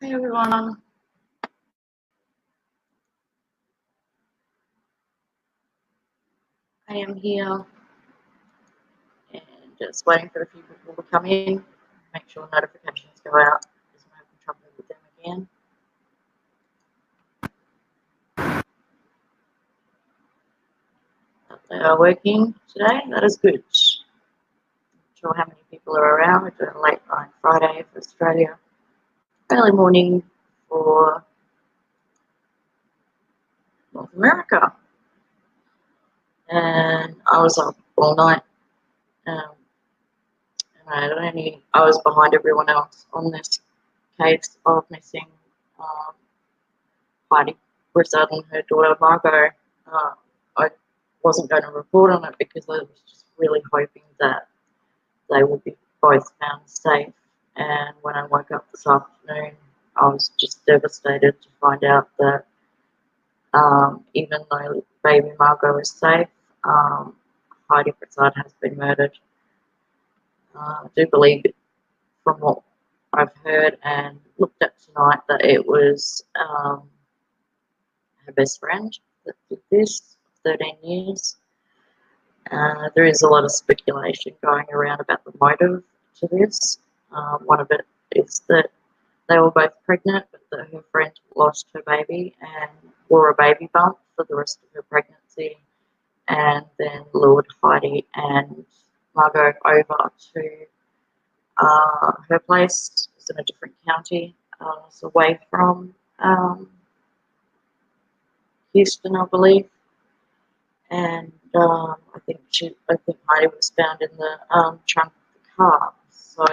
Hey everyone, I am here and just waiting for a few people to come in. Make sure notifications go out because I'm having trouble with them again. But they are working today, that is good. Not sure how many people are around. We're doing a late night Friday for Australia, early morning for North America. And I was up all night. Um, I was behind everyone else on this case of missing HEIDI BRUSSARD and her daughter Margot. I wasn't going to report on it because I was just really hoping that they would be both found safe. And when I woke up this afternoon, I was just devastated to find out that even though baby Margot is safe, HEIDI BRUSSARD has been murdered. I do believe, from what I've heard and looked at tonight, that it was her best friend that did this, 13 years. There is a lot of speculation going around about the motive to this. One of it is that they were both pregnant, but that her friend lost her baby and wore a baby bump for the rest of her pregnancy, and then lured HEIDI and Margot over to her place. It's in a different county, it's away from Houston, I believe. And I think HEIDI was found in the trunk of the car. So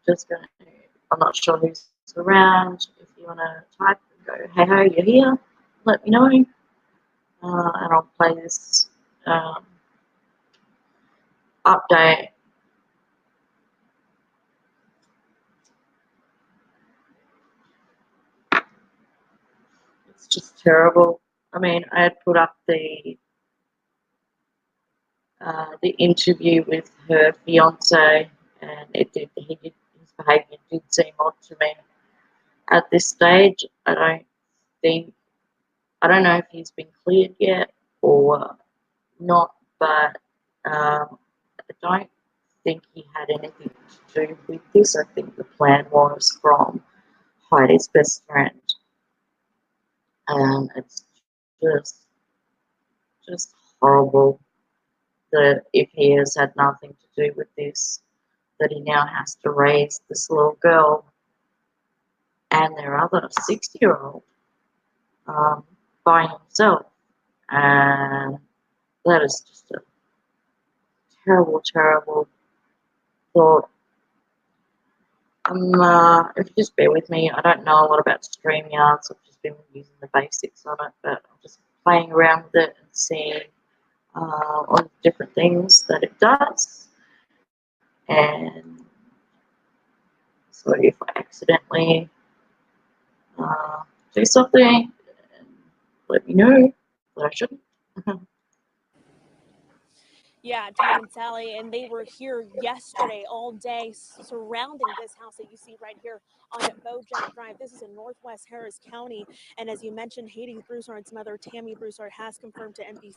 just going to, I'm not sure who's around. If you want to type and go, hey ho, you're here, let me know, and I'll play this update. It's just terrible. I mean, I had put up the interview with her fiance, and his behaviour did seem odd to me. At this stage, I don't know if he's been cleared yet or not, but I don't think he had anything to do with this. I think the plan was from HEIDI's best friend, and it's just horrible that if he has had nothing to do with this, that he now has to raise this little girl and their other 6-year-old by himself. And that is just a terrible, terrible thought. If you just bear with me, I don't know a lot about StreamYard, so I've just been using the basics on it, but I'm just playing around with it and seeing all the different things that it does. And so if I accidentally do something, let me know that I shouldn't. Yeah, Tom and Sally, and they were here yesterday all day surrounding this house that you see right here on Bojack Drive. This is in Northwest Harris County. And as you mentioned, HEIDI BRUSSARD's mother, Tammy Broussard, has confirmed to NBC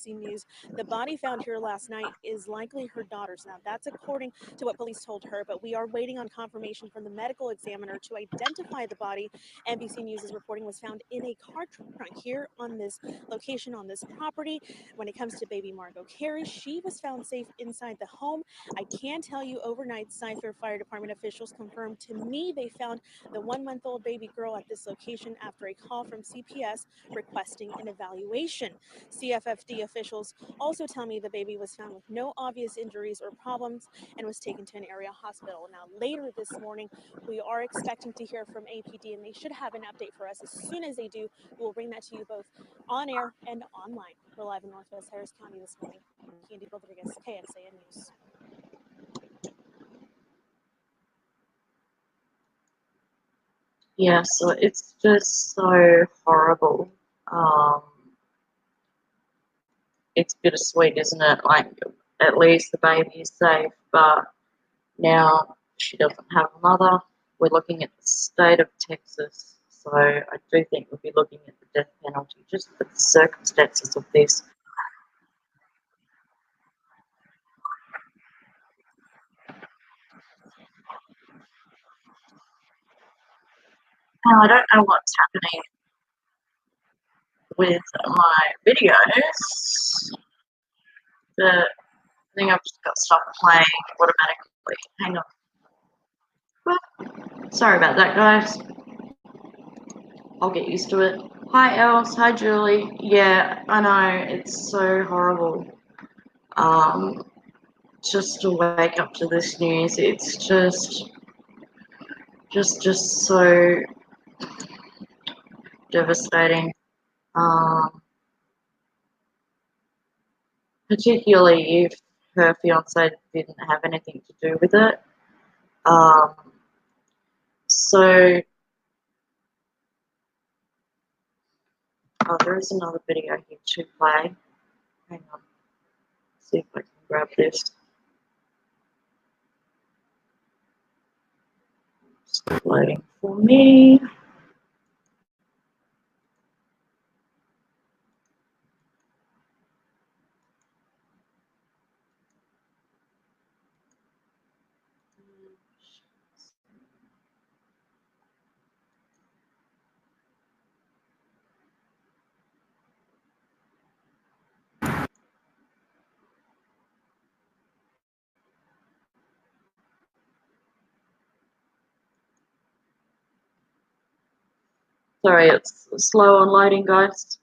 News the body found here last night is likely her daughter's. Now, that's according to what police told her, but we are waiting on confirmation from the medical examiner to identify the body. NBC News is reporting was found in a car trunk here on this location on this property. When it comes to baby Margot Carey, she was found safe inside the home. I can tell you overnight, Cypher Fire Department officials confirmed to me they found the 1-month-old baby girl at this location after a call from CPS requesting an evaluation. CFFD officials also tell me the baby was found with no obvious injuries or problems and was taken to an area hospital. Now, later this morning, we are expecting to hear from APD, and they should have an update for us. As soon as they do, we'll bring that to you both on air and online. We're live in Northwest Harris County this morning. Candy Rodriguez, KXAN News. Yeah, so it's just so horrible. It's bittersweet, isn't it? Like, at least the baby is safe, but now she doesn't have a mother. we're looking at the state of Texas. So I do think we'll be looking at the death penalty just for the circumstances of this. Now, I don't know what's happening with my videos, but I think I've just got stuff playing automatically. Hang on. Sorry about that, guys. I'll get used to it. Hi, Els. Hi, Julie. Yeah, I know. It's so horrible. Just to wake up to this news, it's just so devastating. Particularly if her fiance didn't have anything to do with it. So, there is another video here to play. Hang on. See if I can grab this. It's loading for me. Sorry, it's slow on loading, guys.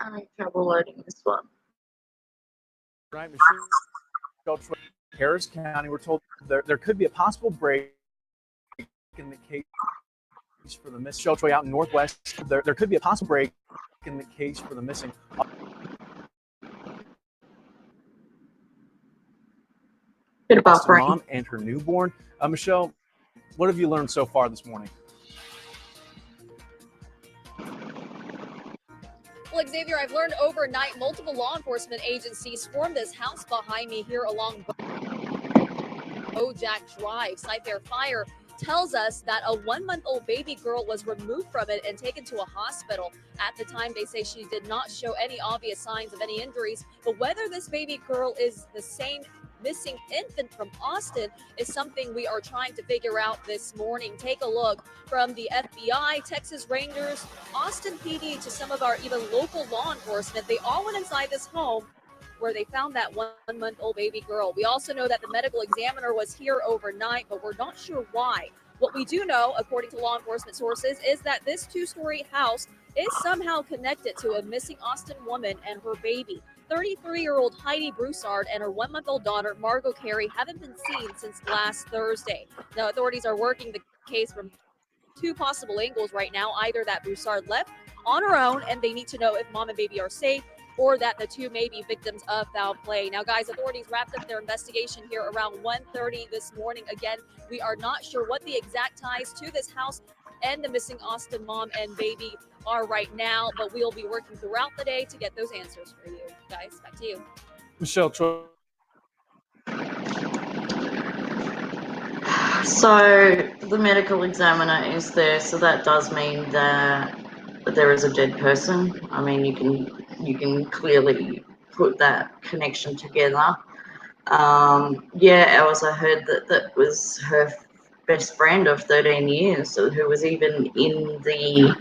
I'm having trouble loading this one. Right, Michelle, Harris County, we're told there could be a possible break in the case for the missing. Sheltroy out in Northwest, there could be a possible break in the case for the missing. Bit of buffering. Mom and her newborn. Michelle, what have you learned so far this morning? Well, Xavier, I've learned overnight multiple law enforcement agencies swarmed this house behind me here along Bojack Drive. Cyfair Fire tells us that a 1-month-old baby girl was removed from it and taken to a hospital. At the time, they say she did not show any obvious signs of any injuries, but whether this baby girl is the same missing infant from Austin is something we are trying to figure out this morning. Take a look from the FBI, Texas Rangers, Austin PD to some of our even local law enforcement. They all went inside this home where they found that 1-month-old baby girl. We also know that the medical examiner was here overnight, but we're not sure why. What we do know, according to law enforcement sources, is that this 2-story house is somehow connected to a missing Austin woman and her baby. 33-year-old HEIDI BRUSSARD and her 1-month-old daughter, Margot Carey, haven't been seen since last Thursday. Now, authorities are working the case from 2 possible angles right now, either that BRUSSARD left on her own and they need to know if mom and baby are safe, or that the 2 may be victims of foul play. Now, guys, authorities wrapped up their investigation here around 1:30 this morning. Again, we are not sure what the exact ties to this house and the missing Austin mom and baby are right now, but we'll be working throughout the day to get those answers for you. Guys, back to you. Michelle Troy. So the medical examiner is there, so that does mean that there is a dead person. I mean, you can clearly put that connection together. Yeah, I heard that was her best friend of 13 years, who was even in the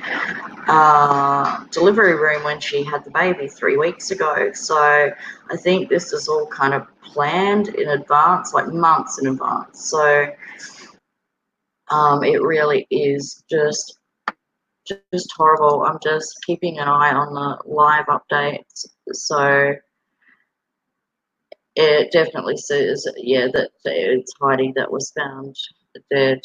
delivery room when she had the baby 3 weeks ago. So I think this is all kind of planned in advance, like months in advance. So it really is just horrible. I'm just keeping an eye on the live updates. So it definitely says, yeah, that it's Heidi that was found dead.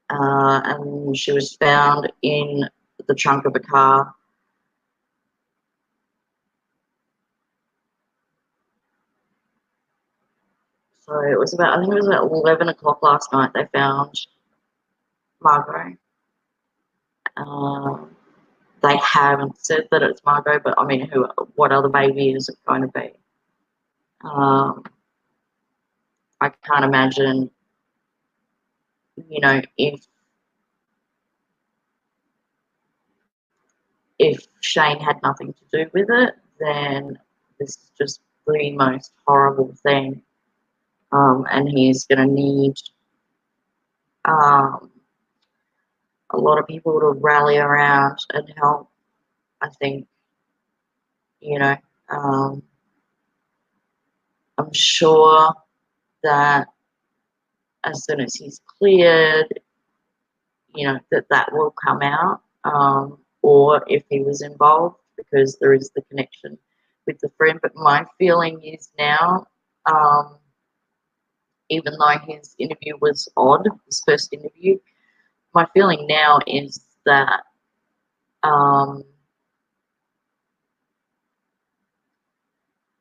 And she was found in the trunk of a car. So it was about, I think it was about 11 o'clock last night they found Margot. They haven't said that it's Margot, but I mean, what other baby is it going to be? I can't imagine, you know, if Shane had nothing to do with it, then this is just the most horrible thing. And he's going to need a lot of people to rally around and help, I think, you know. I'm sure that as soon as he's cleared, you know, that will come out, or if he was involved, because there is the connection with the friend. But my feeling is now, even though his interview was odd, his first interview, my feeling now is that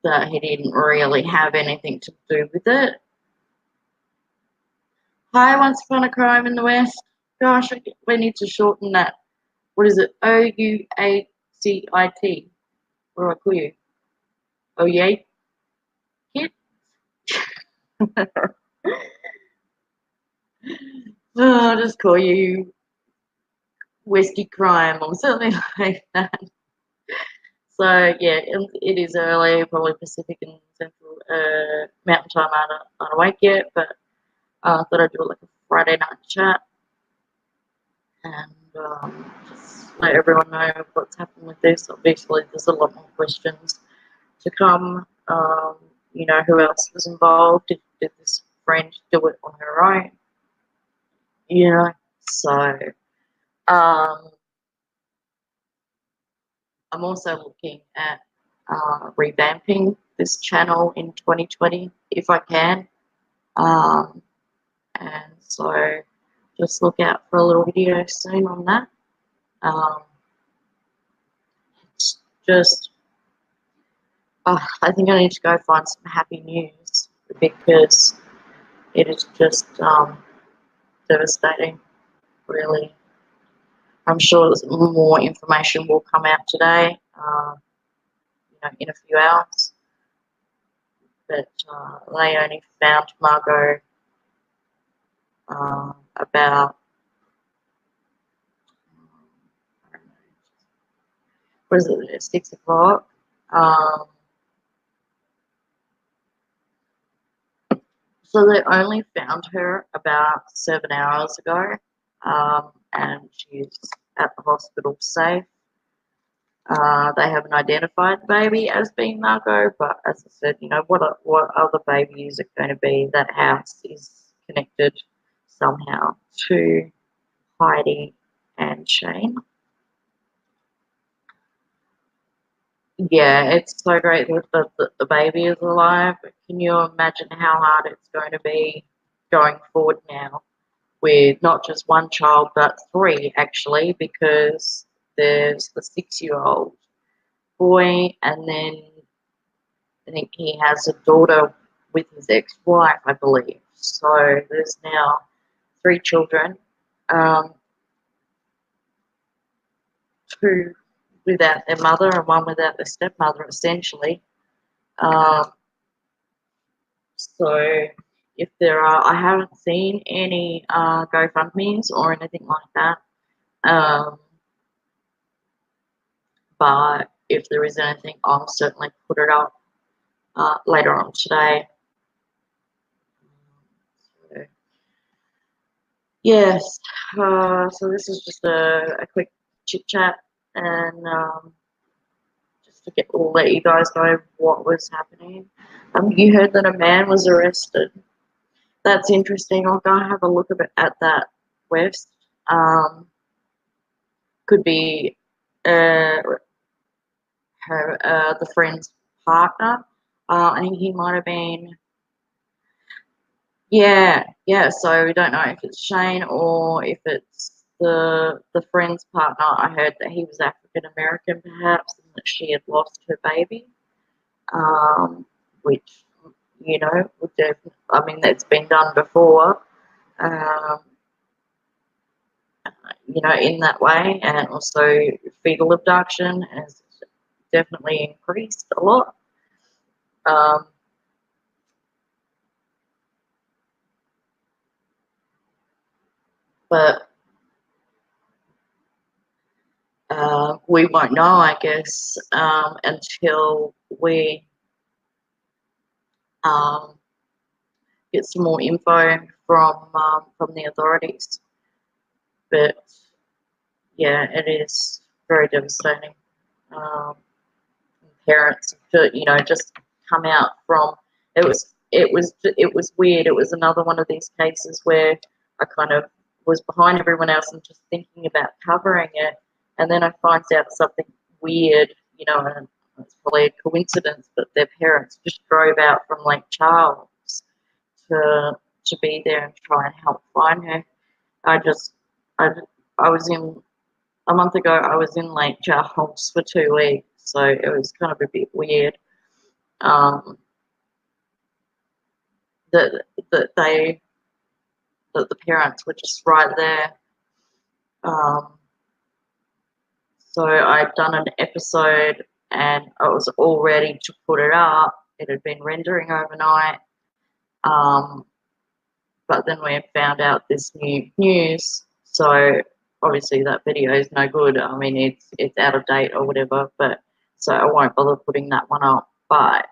that he didn't really have anything to do with it. Hi, Once Upon a Crime in the West. Gosh, we need to shorten that. What is it? OUACIT. What do I call you? Oh, yeah, kid? I'll just call you Westy Crime or something like that. So, yeah, it is early, probably Pacific and Central Mountain Time. I'm not awake yet, but I thought I'd do like a Friday night chat and just let everyone know what's happened with this. Obviously, there's a lot more questions to come. You know, who else was involved? Did this friend do it on her own? You know, so I'm also looking at revamping this channel in 2020 if I can. And so just look out for a little video soon on that. It's just, I think I need to go find some happy news because it is just devastating, really. I'm sure more information will come out today, you know, in a few hours. But they only found Margot about, I don't know, what is it, at 6 o'clock. So they only found her about 7 hours ago, and she's at the hospital safe. They haven't identified the baby as being Margot, but as I said, you know, what other baby is it going to be? That house is connected somehow to Heidi and Shane. Yeah, it's so great that the baby is alive. But can you imagine how hard it's going to be going forward now with not just one child, but 3 actually, because there's the 6-year-old boy, and then I think he has a daughter with his ex-wife, I believe. So there's now 3 children, 2 without their mother and 1 without their stepmother, essentially. So if there are, I haven't seen any GoFundMes or anything like that. But if there is anything, I'll certainly put it up later on today. So, yes, so this is just a quick chit chat and just to let you guys know what was happening. You heard that a man was arrested. That's interesting. I'll go have a look at that, West. Could be the friend's partner. I think he might have been, yeah. So we don't know if it's Shane or if it's the friend's partner. I heard that he was African American, perhaps, and that she had lost her baby, which, you know, would definitely, I mean, that's been done before, you know, in that way, and also fetal abduction has definitely increased a lot. But we won't know, I guess, until we get some more info from the authorities. But yeah, it is very devastating. Parents to, you know, just come out from it was weird. It was another one of these cases where I kind of was behind everyone else and just thinking about covering it, and then I find out something weird, you know, and it's probably a coincidence, but their parents just drove out from Lake Charles to be there and try and help find her. I was in a month ago. I was in Lake Charles for 2 weeks, so it was kind of a bit weird. That the parents were just right there. So I'd done an episode and I was all ready to put it up. It had been rendering overnight. But then we found out this new news. So obviously that video is no good. I mean, it's out of date or whatever, but so I won't bother putting that one up. But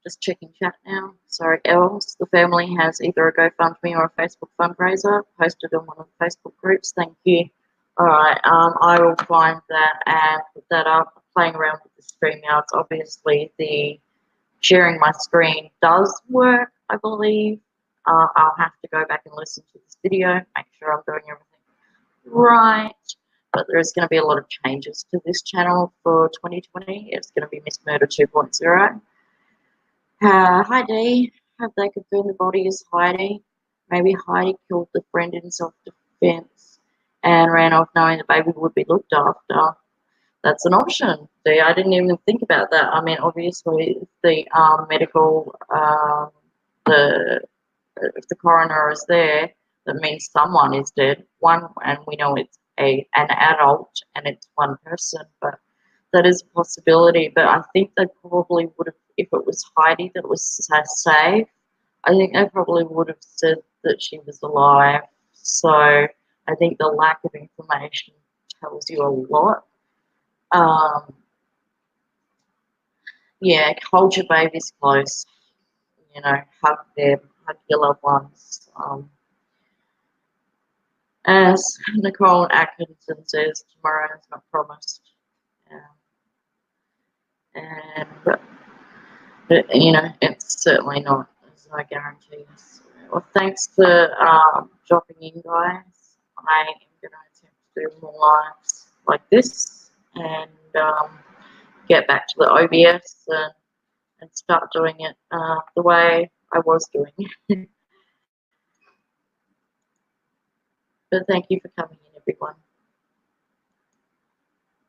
just checking chat now. Sorry, Els. The family has either a GoFundMe or a Facebook fundraiser posted on one of the Facebook groups. Thank you. All right, I will find that and put that up. I'm playing around with the StreamYards. Obviously, the sharing my screen does work, I believe. I'll have to go back and listen to this video, make sure I'm doing everything right. But there's going to be a lot of changes to this channel for 2020. It's going to be Miss Murder 2.0. Heidi, have they confirmed the body is Heidi? Maybe Heidi killed the friend in self-defense and ran off knowing the baby would be looked after. That's an option. See, I didn't even think about that. I mean, obviously, the medical, if the coroner is there, that means someone is dead. One, and we know it's an adult and it's one person, but that is a possibility. But I think they probably would have, if it was Heidi that was safe, I think they probably would have said that she was alive. So I think the lack of information tells you a lot. Yeah, hold your babies close. You know, hug them, hug your loved ones. As Nicole Atkinson says, tomorrow is not promised. But, you know, it's certainly not. There's no guarantees. Well, thanks for dropping in, guys. I am going to attempt to do more lives like this and get back to the OBS and start doing it the way I was doing it. But thank you for coming in, everyone.